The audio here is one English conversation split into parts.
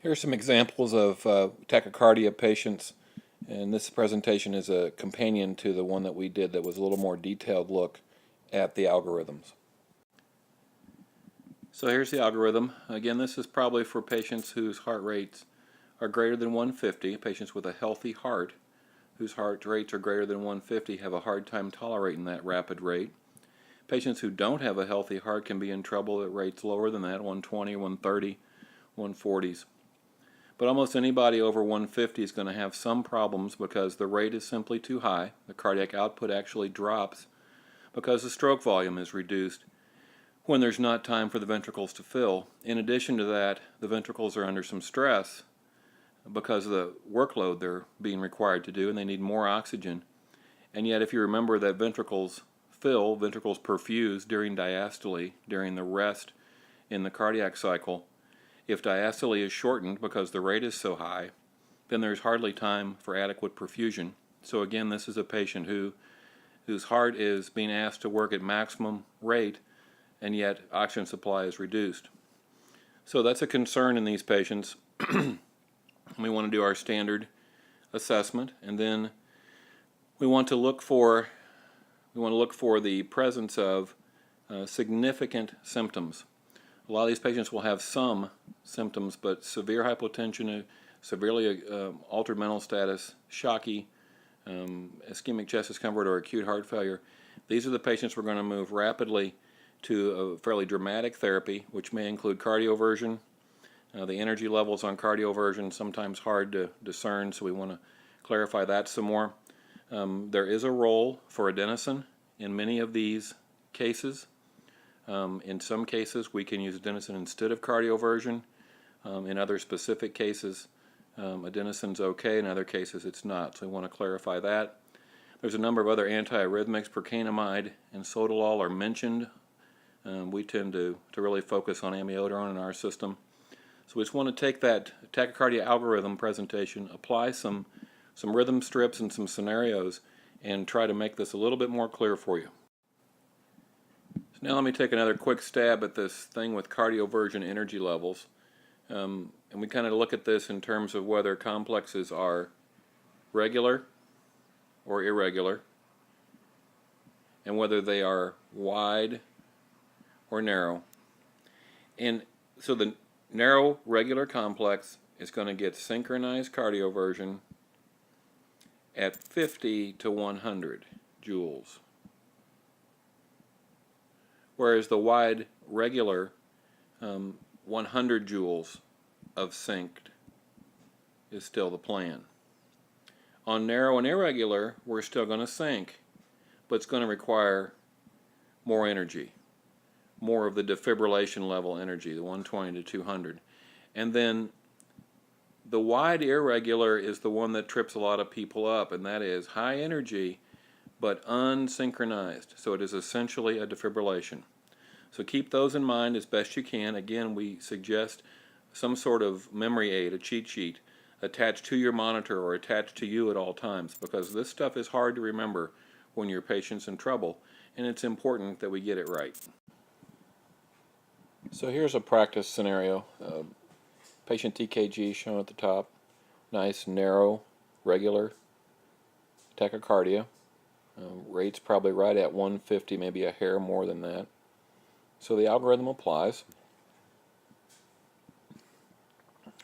Here are some examples of tachycardia patients, and this presentation is a companion to the one that we did that was a little more detailed look at the algorithms. So here's the algorithm. Again, this is probably for patients whose heart rates are greater than 150, patients with a healthy heart whose heart rates are greater than 150 have a hard time tolerating that rapid rate. Patients who don't have a healthy heart can be in trouble at rates lower than that, 120, 130, 140s. But almost anybody over 150 is going to have some problems because the rate is simply too high. The cardiac output actually drops because the stroke volume is reduced when there's not time for the ventricles to fill. In addition to that, the ventricles are under some stress because of the workload they're being required to do, and they need more oxygen. And yet, if you remember that ventricles perfuse during diastole, during the rest in the cardiac cycle. If diastole is shortened because the rate is so high, then there's hardly time for adequate perfusion. So again, this is a patient whose heart is being asked to work at maximum rate, and yet oxygen supply is reduced. So that's a concern in these patients. We want to do our standard assessment, and then we want to look for the presence of significant symptoms. A lot of these patients will have some symptoms, but severe hypotension, severely altered mental status, shocky, ischemic chest discomfort, or acute heart failure. These are the patients we're going to move rapidly to a fairly dramatic therapy, which may include cardioversion. The energy levels on cardioversion sometimes hard to discern, so we want to clarify that some more. There is a role for adenosine in many of these cases. In some cases, we can use adenosine instead of cardioversion. In other specific cases, adenosine's okay. In other cases, it's not. So we want to clarify that. There's a number of other antiarrhythmics. Procainamide and sotalol are mentioned. We tend to really focus on amiodarone in our system. So we just want to take that tachycardia algorithm presentation, apply some rhythm strips and some scenarios, and try to make this a little bit more clear for you. So now let me take another quick stab at this thing with cardioversion energy levels. And we kind of look at this in terms of whether complexes are regular or irregular, and whether they are wide or narrow. And so the narrow regular complex is going to get synchronized cardioversion at 50 to 100 joules. Whereas the wide regular, 100 joules of synced is still the plan. On narrow and irregular, we're still going to sync, but it's going to require more energy, more of the defibrillation level energy, the 120 to 200. And then the wide irregular is the one that trips a lot of people up, and that is high energy but unsynchronized. So it is essentially a defibrillation. So keep those in mind as best you can. Again, we suggest some sort of memory aid, a cheat sheet, attached to your monitor or attached to you at all times, because this stuff is hard to remember when your patient's in trouble, and it's important that we get it right. So here's a practice scenario. Patient TKG shown at the top. Nice, narrow, regular tachycardia. Rate's probably right at 150, maybe a hair more than that. So the algorithm applies.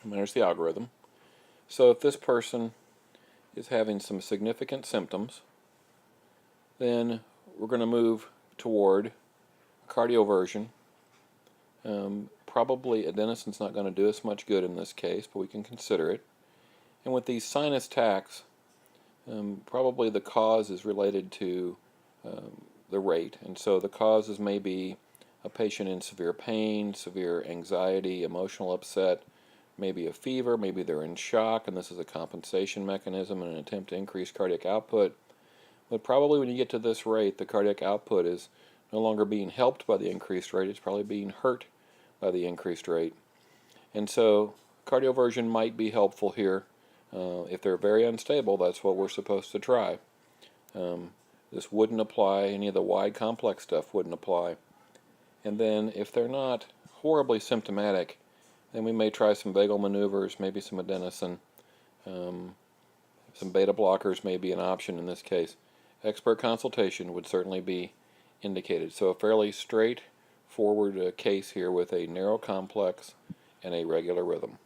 And there's the algorithm. So if this person is having some significant symptoms, then we're going to move toward cardioversion. Probably adenosine's not going to do us much good in this case, but we can consider it. And with these sinus tacks, probably the cause is related to the rate. And so the causes may be a patient in severe pain, severe anxiety, emotional upset, maybe a fever, maybe they're in shock, and this is a compensation mechanism in an attempt to increase cardiac output. But probably when you get to this rate, the cardiac output is no longer being helped by the increased rate, it's probably being hurt by the increased rate. And so cardioversion might be helpful here. If they're very unstable, that's what we're supposed to try. This wouldn't apply, any of the wide complex stuff wouldn't apply. And then if they're not horribly symptomatic, then we may try some vagal maneuvers, maybe some adenosine. Some beta blockers may be an option in this case. Expert consultation would certainly be indicated. So a fairly straightforward case here with a narrow complex and a regular rhythm.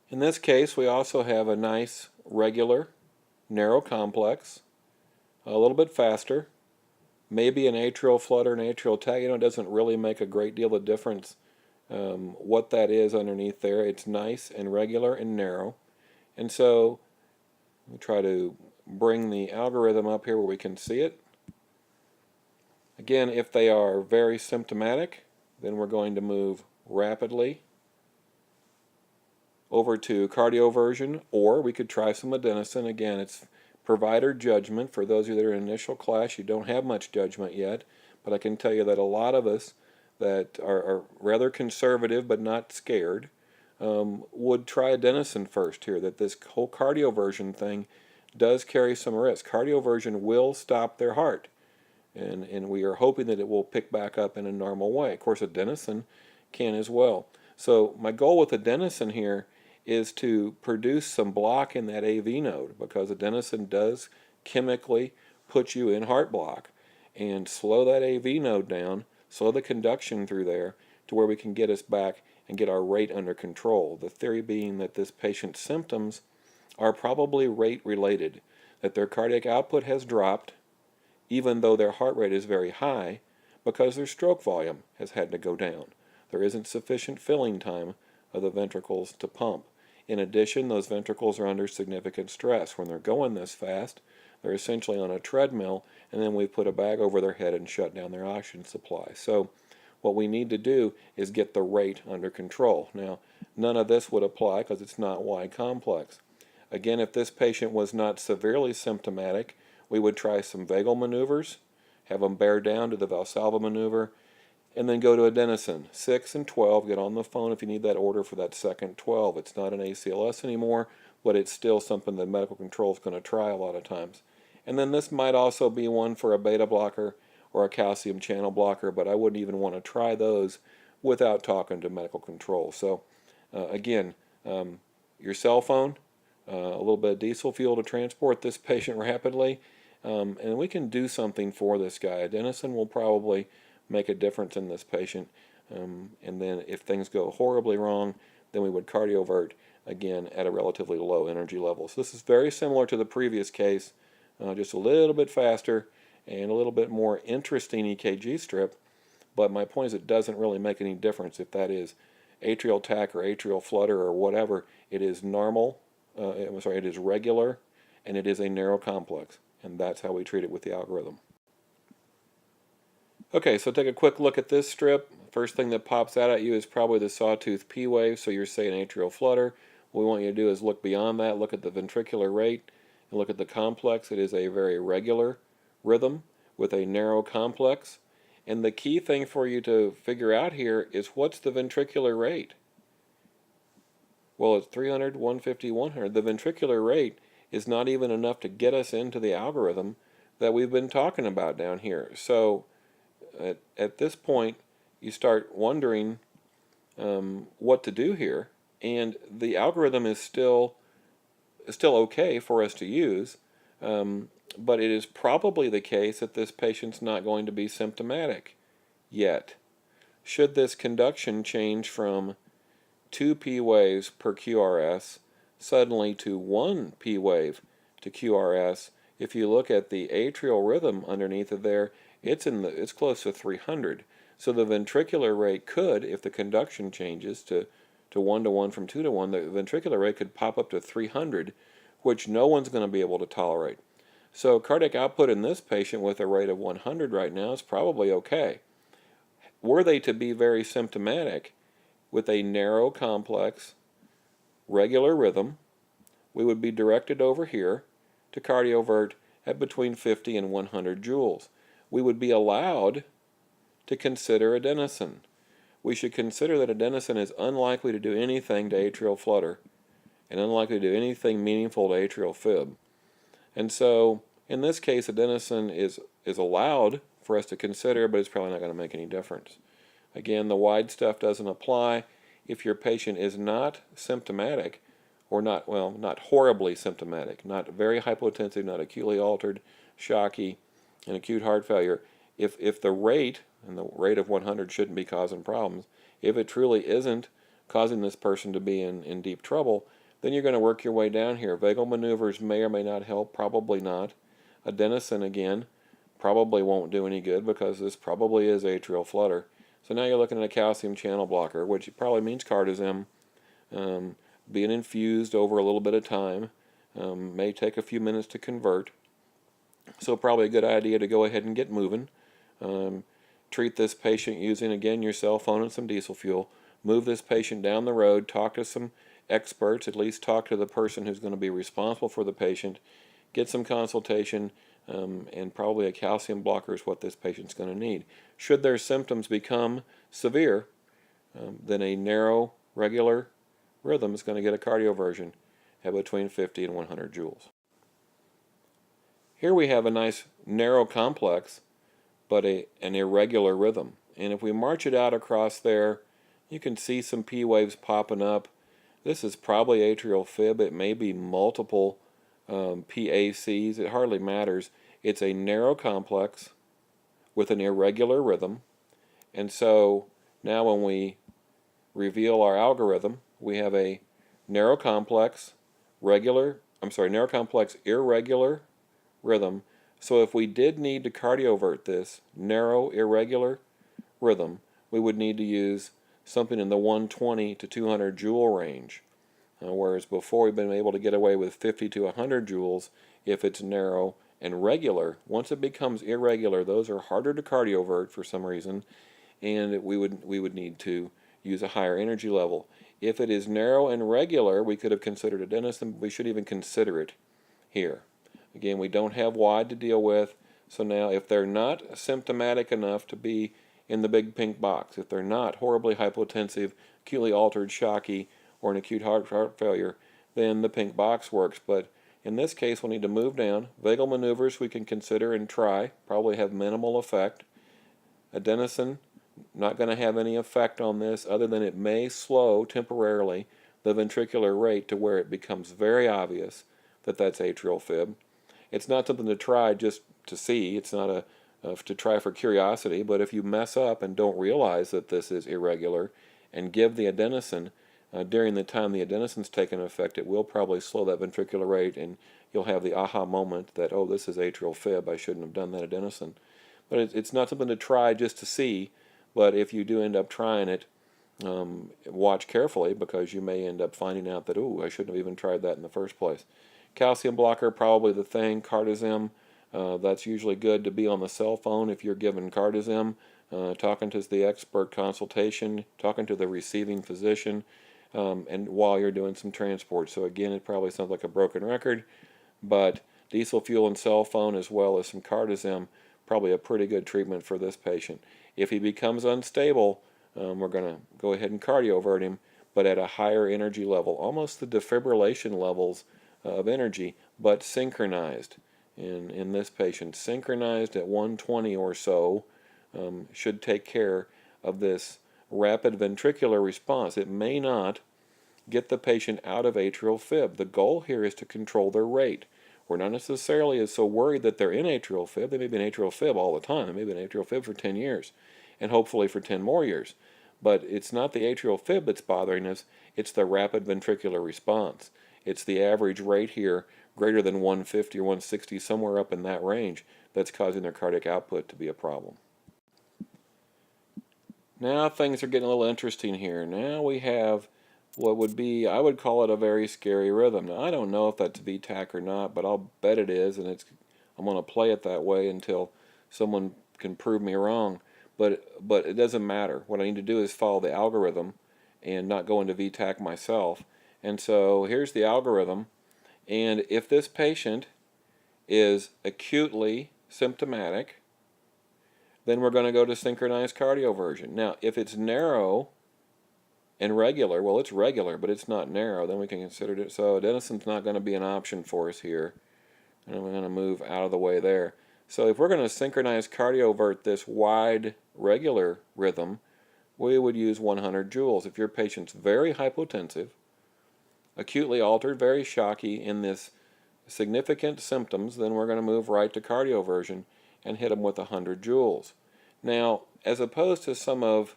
In this case, we also have a nice regular narrow complex, a little bit faster, maybe an atrial flutter, an atrial tach. It doesn't really make a great deal of difference what that is underneath there. It's nice and regular and narrow. And so we try to bring the algorithm up here where we can see it. Again, if they are very symptomatic, then we're going to move rapidly over to cardioversion, or we could try some adenosine. Again, it's provider judgment. For those of you that are in initial class, you don't have much judgment yet, but I can tell you that a lot of us that are rather conservative but not scared would try adenosine first here, that this whole cardioversion thing does carry some risk. Cardioversion will stop their heart, and we are hoping that it will pick back up in a normal way. Of course, adenosine can as well. So my goal with adenosine here is to produce some block in that AV node, because adenosine does chemically put you in heart block, and slow that AV node down, slow the conduction through there to where we can get us back and get our rate under control. The theory being that this patient's symptoms are probably rate related, that their cardiac output has dropped even though their heart rate is very high, because their stroke volume has had to go down. There isn't sufficient filling time of the ventricles to pump. In addition, those ventricles are under significant stress. When they're going this fast, they're essentially on a treadmill, and then we put a bag over their head and shut down their oxygen supply. So what we need to do is get the rate under control. Now, none of this would apply because it's not wide complex. Again, if this patient was not severely symptomatic, we would try some vagal maneuvers, have them bear down to the Valsalva maneuver, and then go to adenosine. 6 and 12, get on the phone if you need that order for that second 12. It's not an ACLS anymore, but it's still something that medical control is going to try a lot of times. And then this might also be one for a beta blocker or a calcium channel blocker, but I wouldn't even want to try those without talking to medical control. So again, your cell phone, a little bit of diesel fuel to transport this patient rapidly, and we can do something for this guy. Adenosine will probably make a difference in this patient, and then if things go horribly wrong, then we would cardiovert again at a relatively low energy level. So this is very similar to the previous case, just a little bit faster and a little bit more interesting EKG strip, but my point is it doesn't really make any difference if that is atrial tach or atrial flutter or whatever. It is normal, it is regular, and it is a narrow complex, and that's how we treat it with the algorithm. Okay, so take a quick look at this strip. First thing that pops out at you is probably the Sawtooth P Wave, so you're saying atrial flutter. What we want you to do is look beyond that, look at the ventricular rate, and look at the complex. It is a very regular rhythm with a narrow complex. And the key thing for you to figure out here is, what's the ventricular rate? Well, it's 300, 150, 100. The ventricular rate is not even enough to get us into the algorithm that we've been talking about down here. So at this point, you start wondering what to do here, and the algorithm is still okay for us to use, but it is probably the case that this patient's not going to be symptomatic yet. Should this conduction change from 2 P waves per QRS suddenly to 1 P wave to QRS, if you look at the atrial rhythm underneath of there, it's close to 300. So the ventricular rate could, if the conduction changes to 1 to 1 from 2 to 1, the ventricular rate could pop up to 300, which no one's going to be able to tolerate. So cardiac output in this patient with a rate of 100 right now is probably okay. Were they to be very symptomatic with a narrow, complex, regular rhythm, we would be directed over here to cardiovert at between 50 and 100 joules. We would be allowed to consider adenosine. We should consider that adenosine is unlikely to do anything to atrial flutter and unlikely to do anything meaningful to atrial fib. And so, in this case, adenosine is allowed for us to consider, but it's probably not going to make any difference. Again, the wide stuff doesn't apply. If your patient is not symptomatic, or not, well, not horribly symptomatic, not very hypotensive, not acutely altered, shocky, and acute heart failure, if the rate, and the rate of 100 shouldn't be causing problems, if it truly isn't causing this person to be in deep trouble, then you're going to work your way down here. Vagal maneuvers may or may not help, probably not. Adenosine, again, probably won't do any good because this probably is atrial flutter. So now you're looking at a calcium channel blocker, which probably means cardizem, being infused over a little bit of time, may take a few minutes to convert. So probably a good idea to go ahead and get moving. Treat this patient using, again, your cell phone and some diesel fuel. Move this patient down the road, talk to some experts, at least talk to the person who's going to be responsible for the patient, get some consultation, and probably a calcium blocker is what this patient's going to need. Should their symptoms become severe, then a narrow, regular rhythm is going to get a cardioversion at between 50 and 100 joules. Here we have a nice narrow complex, but an irregular rhythm. And if we march it out across there, you can see some P waves popping up. This is probably atrial fib. It may be multiple PACs. It hardly matters. It's a narrow complex with an irregular rhythm. And so now when we reveal our algorithm, we have a narrow complex, narrow complex irregular rhythm. So if we did need to cardiovert this narrow irregular rhythm, we would need to use something in the 120 to 200 joule range. Whereas before we've been able to get away with 50 to 100 joules if it's narrow and regular. Once it becomes irregular, those are harder to cardiovert for some reason, and we would need to use a higher energy level. If it is narrow and regular, we could have considered adenosine, but we should even consider it here. Again, we don't have wide to deal with, so now if they're not symptomatic enough to be in the big pink box, if they're not horribly hypotensive, acutely altered, shocky, or an acute heart failure, then the pink box works. But in this case, we'll need to move down. Vagal maneuvers we can consider and try, probably have minimal effect. Adenosine, not going to have any effect on this other than it may slow temporarily the ventricular rate to where it becomes very obvious that that's atrial fib. It's not something to try just to see. It's not to try for curiosity, but if you mess up and don't realize that this is irregular and give the adenosine during the time the adenosine's taken effect, it will probably slow that ventricular rate, and you'll have the aha moment that, oh, this is atrial fib, I shouldn't have done that adenosine. But it's not something to try just to see, but if you do end up trying it, watch carefully, because you may end up finding out that, oh, I shouldn't have even tried that in the first place. Calcium blocker, probably the thing. Cardizem, that's usually good to be on the cell phone if you're given cardizem, talking to the expert consultation, talking to the receiving physician, and while you're doing some transport. So again, it probably sounds like a broken record, but diesel fuel and cell phone as well as some cardizem, probably a pretty good treatment for this patient. If he becomes unstable, we're going to go ahead and cardiovert him, but at a higher energy level, almost the defibrillation levels of energy, but synchronized. In this patient, synchronized at 120 or so, should take care of this rapid ventricular response. It may not get the patient out of atrial fib. The goal here is to control their rate. We're not necessarily so worried that they're in atrial fib. They may be in atrial fib all the time. They may be in atrial fib for 10 years, and hopefully for 10 more years. But it's not the atrial fib that's bothering us, it's the rapid ventricular response. It's the average rate here, greater than 150 or 160, somewhere up in that range, that's causing their cardiac output to be a problem. Now things are getting a little interesting here. Now we have what would be, I would call it a very scary rhythm. Now I don't know if that's VTach or not, but I'll bet it is, and I'm going to play it that way until someone can prove me wrong. But it doesn't matter. What I need to do is follow the algorithm and not go into VTach myself. And so here's the algorithm, and if this patient is acutely symptomatic, then we're going to go to synchronized cardioversion. Now, if it's narrow and regular, well, it's regular, but it's not narrow, then we can consider it. So adenosine's not going to be an option for us here, and we're going to move out of the way there. So if we're going to synchronize cardiovert this wide regular rhythm, we would use 100 joules. If your patient's very hypotensive, acutely altered, very shocky in this significant symptoms, then we're going to move right to cardioversion and hit them with 100 joules. Now, as opposed to some of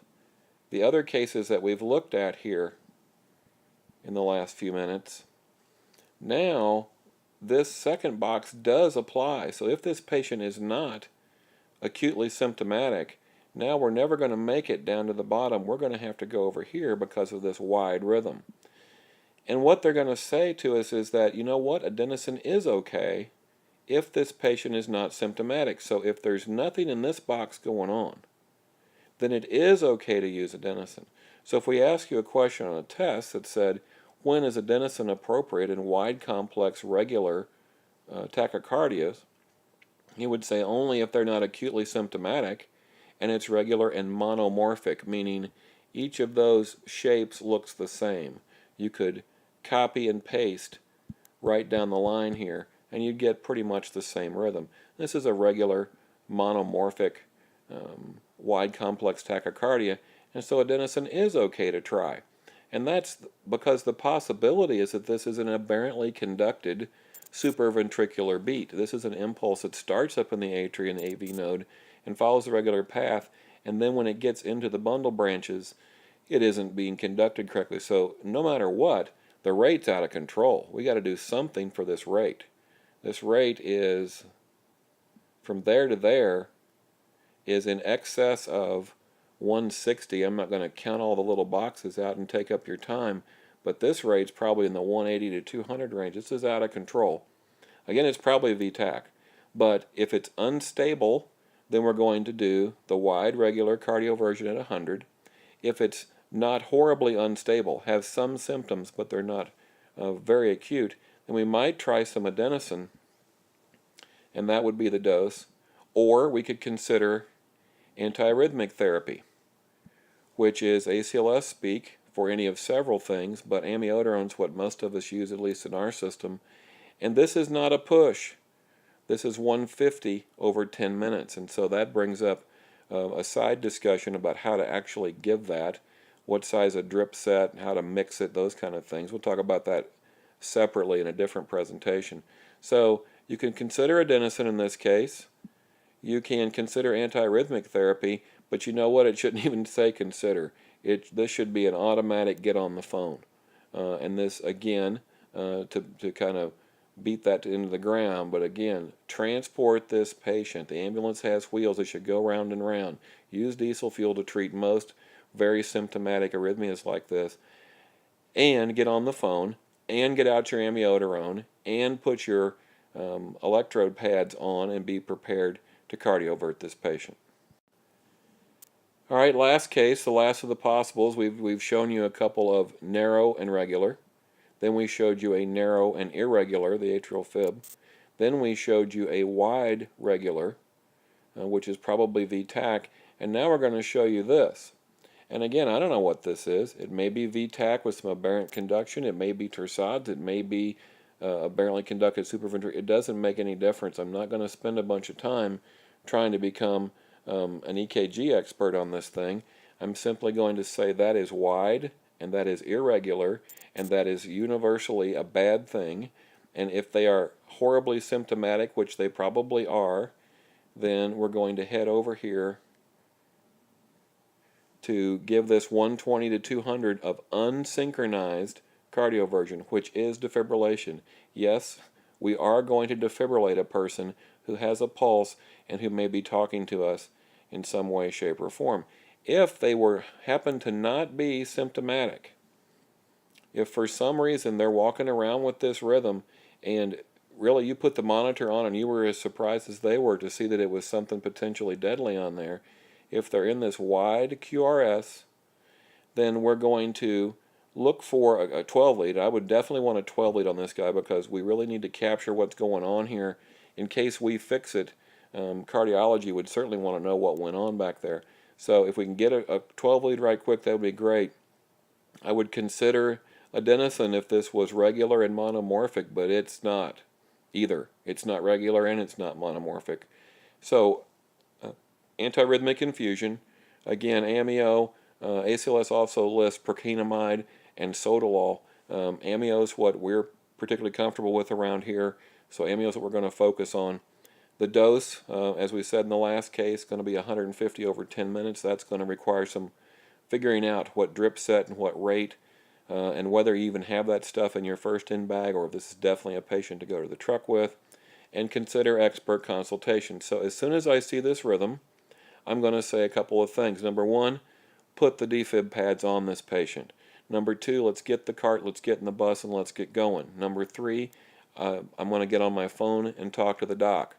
the other cases that we've looked at here in the last few minutes, now this second box does apply. So if this patient is not acutely symptomatic, now we're never going to make it down to the bottom. We're going to have to go over here because of this wide rhythm. And what they're going to say to us is that, you know what, adenosine is okay if this patient is not symptomatic. So if there's nothing in this box going on, then it is okay to use adenosine. So if we ask you a question on a test that said, when is adenosine appropriate in wide complex regular tachycardias, you would say only if they're not acutely symptomatic and it's regular and monomorphic, meaning each of those shapes looks the same. You could copy and paste right down the line here and you'd get pretty much the same rhythm. This is a regular monomorphic wide complex tachycardia, and so adenosine is okay to try. And that's because the possibility is that this is an aberrantly conducted supraventricular beat. This is an impulse that starts up in the atria and AV node and follows the regular path, and then when it gets into the bundle branches, it isn't being conducted correctly. So no matter what, the rate's out of control. We got to do something for this rate. This rate is, from there to there, is in excess of 160. I'm not going to count all the little boxes out and take up your time, but this rate's probably in the 180 to 200 range. This is out of control. Again, it's probably VTAC, but if it's unstable, then we're going to do the wide regular cardioversion at 100. If it's not horribly unstable, have some symptoms, but they're not very acute, then we might try some adenosine, and that would be the dose. Or we could consider antiarrhythmic therapy, which is ACLS speak for any of several things, but amiodarone's what most of us use, at least in our system. And this is not a push. This is 150 over 10 minutes, and so that brings up a side discussion about how to actually give that, what size a drip set, how to mix it, those kind of things. We'll talk about that separately in a different presentation. So you can consider adenosine in this case. You can consider antiarrhythmic therapy, but you know what? It shouldn't even say consider. This should be an automatic get on the phone. And this, again, to kind of beat that into the ground, but again, transport this patient. The ambulance has wheels. It should go round and round. Use diesel fuel to treat most very symptomatic arrhythmias like this, and get on the phone, and get out your amiodarone, and put your electrode pads on and be prepared to cardiovert this patient. All right, last case, the last of the possibles. We've shown you a couple of narrow and regular. Then we showed you a narrow and irregular, the atrial fib. Then we showed you a wide regular, which is probably VTAC. And now we're going to show you this. And again, I don't know what this is. It may be VTAC with some aberrant conduction. It may be Torsades. It may be aberrantly conducted supraventricular. It doesn't make any difference. I'm not going to spend a bunch of time trying to become an EKG expert on this thing. I'm simply going to say that is wide and that is irregular and that is universally a bad thing. And if they are horribly symptomatic, which they probably are, then we're going to head over here to give this 120 to 200 of unsynchronized cardioversion, which is defibrillation. Yes, we are going to defibrillate a person who has a pulse and who may be talking to us in some way, shape, or form. If they happen to not be symptomatic, if for some reason they're walking around with this rhythm and really you put the monitor on and you were as surprised as they were to see that it was something potentially deadly on there, if they're in this wide QRS, then we're going to look for a 12 lead. I would definitely want a 12 lead on this guy because we really need to capture what's going on here. In case we fix it, cardiology would certainly want to know what went on back there. So if we can get a 12 lead right quick, that would be great. I would consider adenosine if this was regular and monomorphic, but it's not either. It's not regular and it's not monomorphic. So antiarrhythmic infusion, again, amio, ACLS also lists procainamide and sotalol. Amio is what we're particularly comfortable with around here, so amio is what we're going to focus on. The dose, as we said in the last case, is going to be 150 over 10 minutes. That's going to require some figuring out what drip set and what rate, and whether you even have that stuff in your first in bag, or if this is definitely a patient to go to the truck with, and consider expert consultation. So as soon as I see this rhythm, I'm going to say a couple of things. Number one, put the defib pads on this patient. Number two, let's get the cart, let's get in the bus, and let's get going. Number three, I'm going to get on my phone and talk to the doc.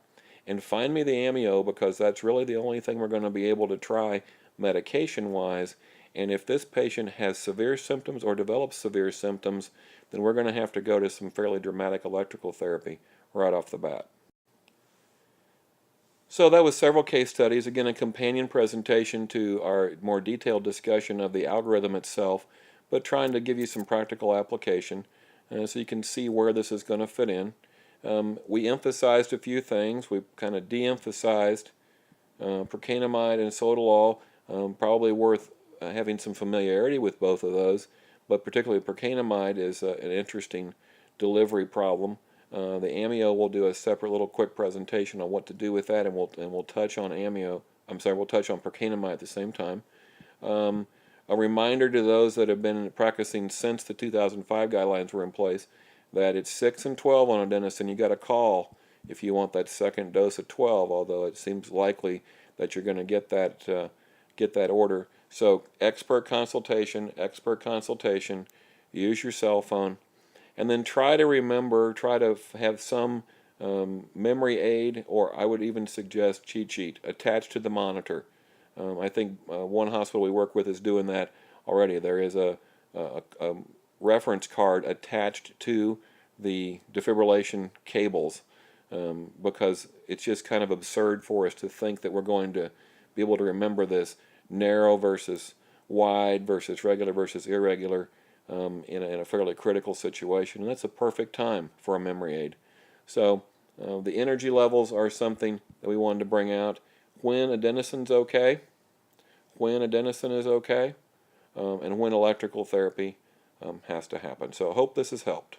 And find me the amio, because that's really the only thing we're going to be able to try medication-wise. And if this patient has severe symptoms or develops severe symptoms, then we're going to have to go to some fairly dramatic electrical therapy right off the bat. So that was several case studies, again a companion presentation to our more detailed discussion of the algorithm itself, but trying to give you some practical application so you can see where this is going to fit in. We emphasized a few things. We kind of de-emphasized procainamide and sotalol, probably worth having some familiarity with both of those, but particularly procainamide is an interesting delivery problem. The amio, we'll do a separate little quick presentation on what to do with that, and we'll touch on amio. We'll touch on procainamide at the same time. A reminder to those that have been practicing since the 2005 guidelines were in place that it's 6 and 12 on adenosine. You got to call if you want that second dose of 12, although it seems likely that you're going to get that order. So expert consultation, use your cell phone, and then try to remember, try to have some memory aid, or I would even suggest cheat sheet attached to the monitor. I think one hospital we work with is doing that already. There is a reference card attached to the defibrillation cables, because it's just kind of absurd for us to think that we're going to be able to remember this narrow versus wide versus regular versus irregular in a fairly critical situation, and that's a perfect time for a memory aid. So the energy levels are something that we wanted to bring out. When adenosine's okay, when adenosine is okay, and when electrical therapy has to happen. So I hope this has helped.